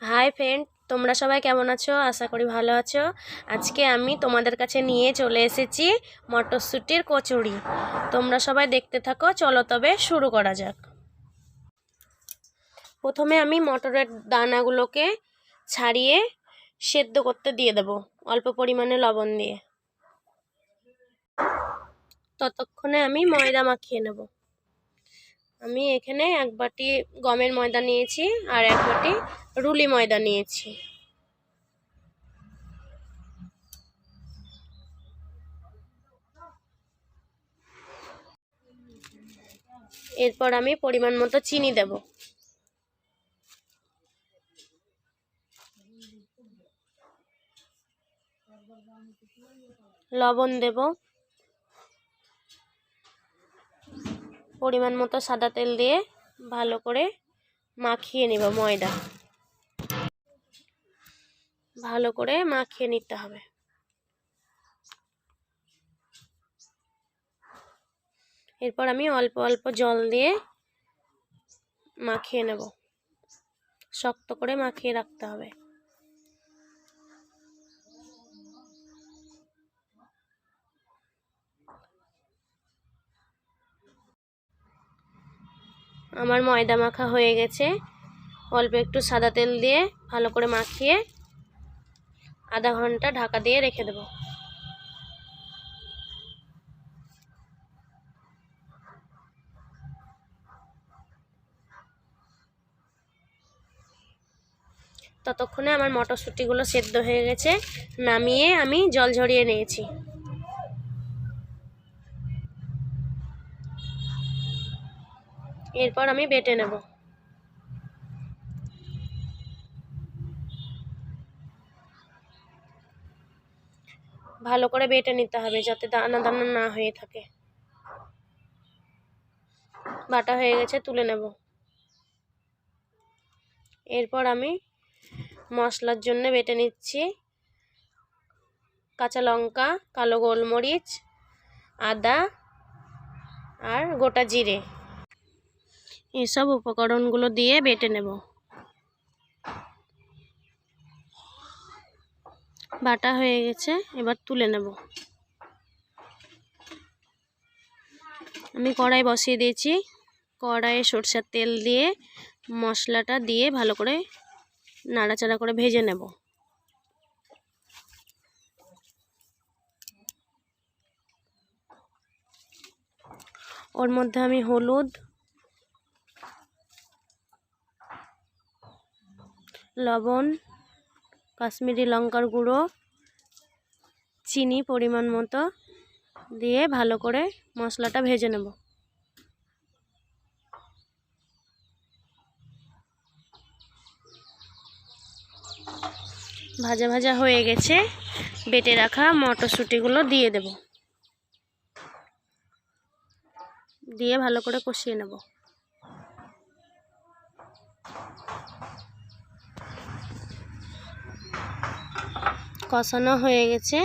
Hi friend, তোমরা সবাই কেমন আছো? আশা করি ভালো আছো। আজকে আমি তোমাদের কাছে নিয়ে চলে এসেছি মটরশুঁটির কচুরি। তোমরা সবাই দেখতে থাকো, চলো তবে শুরু করা যাক। প্রথমে আমি মটরের দানাগুলোকে ছাড়িয়ে সেদ্ধ করতে দিয়ে দেব অল্প পরিমাণে লবণ দিয়ে। ততক্ষণে আমি ময়দা মাখিয়ে নেব। আমি এখানে 1 বাটি গমের ময়দা নিয়েছি আর 1 বাটি রুলি ময়দা নিয়েছি। এরপর আমি পরিমাণ মতো চিনি দেব। লবণ দেব, পরিমাণ মতো সাদা তেল দিয়ে ভালো করে মাখিয়ে নিব। ময়দা ভালো করে মাখিয়ে নিতে হবে। এরপর আমি অল্প অল্প জল দিয়ে মাখিয়ে নেব। শক্ত করে মাখিয়ে রাখতে হবে। আমার ময়দা মাখা হয়ে গেছে। অল্প একটু সাদা তেল দিয়ে ভালো করে মাখিয়ে আধা ঘন্টা ঢাকা দিয়ে রেখে দেব। ততক্ষণে আমার মটরশুঁটিগুলো সেদ্ধ হয়ে গেছে। নামিয়ে আমি জল ঝরিয়ে নিয়েছি। এরপর আমি বেটে নেব। ভালো করে বেটে নিতে হবে যাতে দানা দানা না হয়ে থাকে। বাটা হয়ে গেছে, তুলে নেব। এরপর আমি মশলার জন্য বেটে নিচ্ছি কাঁচা লঙ্কা, কালো গোলমরিচ, আদা আর গোটা জিরে। এসব উপকরণগুলো দিয়ে বেটে নেব। বাটা হয়ে গেছে, এবার তুলে নেব। আমি কড়াই বসিয়ে দিয়েছি। কড়াইয়ে সরষের তেল দিয়ে মশলাটা দিয়ে ভালো করে নাড়াচাড়া করে ভেজে নেব। ওর মধ্যে আমি হলুদ, লবণ, কাশ্মীরি লঙ্কার গুঁড়ো, চিনি পরিমাণ মতো দিয়ে ভালো করে মশলাটা ভেজে নেব। ভাজা ভাজা হয়ে গেছে। বেটে রাখা মটরশুঁটিগুলো দিয়ে দেব। দিয়ে ভালো করে কষিয়ে নেব। কষানো হয়ে গেছে।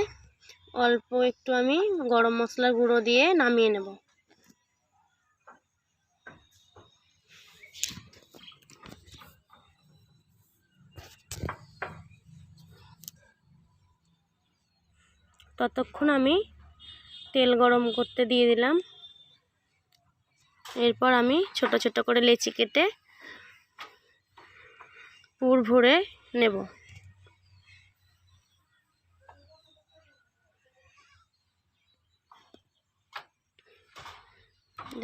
অল্প একটু আমি গরম মশলার গুঁড়ো দিয়ে নামিয়ে নেব। ততক্ষণ আমি তেল গরম করতে দিয়ে দিলাম। এরপর আমি ছোট ছোট করে লেচি কেটে পুর ভরে নেব।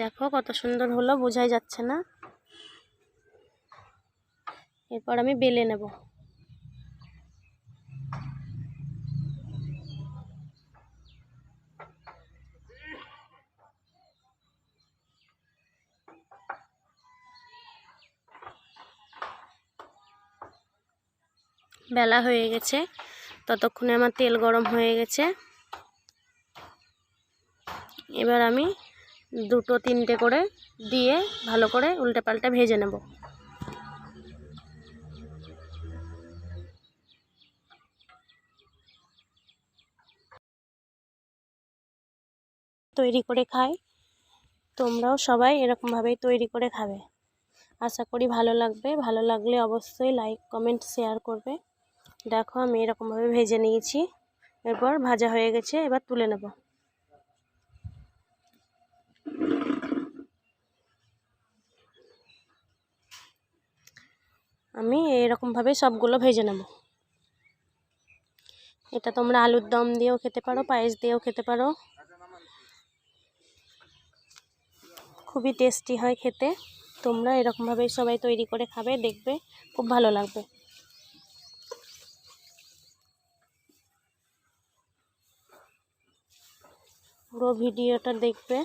দেখো কত সুন্দর হলো, বোঝাই যাচ্ছে না। এরপর আমি বেলে নেব। বেলা হয়ে গেছে। ততক্ষণে আমার তেল গরম হয়ে গেছে। এবার আমি 2-3টে করে দিয়ে ভালো করে উল্টে পাল্টে ভেজে নেব। তৈরি করে খাই। তোমরাও সবাই এরকমভাবেই তৈরি করে খাবে। আশা করি ভালো লাগবে। ভালো লাগলে অবশ্যই লাইক কমেন্ট শেয়ার করবে। দেখো আমি এরকমভাবে ভেজে নিয়েছি, এরপর ভাজা হয়ে গেছে, এবার তুলে নেব। আমি এরকমভাবে সবগুলো ভেজে নেব। এটা তোমরা আলুর দম দিয়েও খেতে পারো, পায়েস দিয়েও খেতে পারো, খুবই টেস্টি হয় খেতে। তোমরা এরকমভাবে সবাই তৈরি করে খাবে, দেখবে খুব ভালো লাগবে। পুরো ভিডিওটা দেখবে।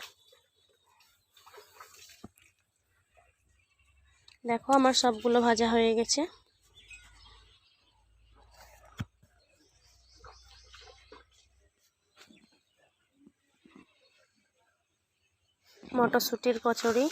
দেখো আমার সবগুলো ভাজা হয়ে গেছে। মটরশুঁটির কচুরি।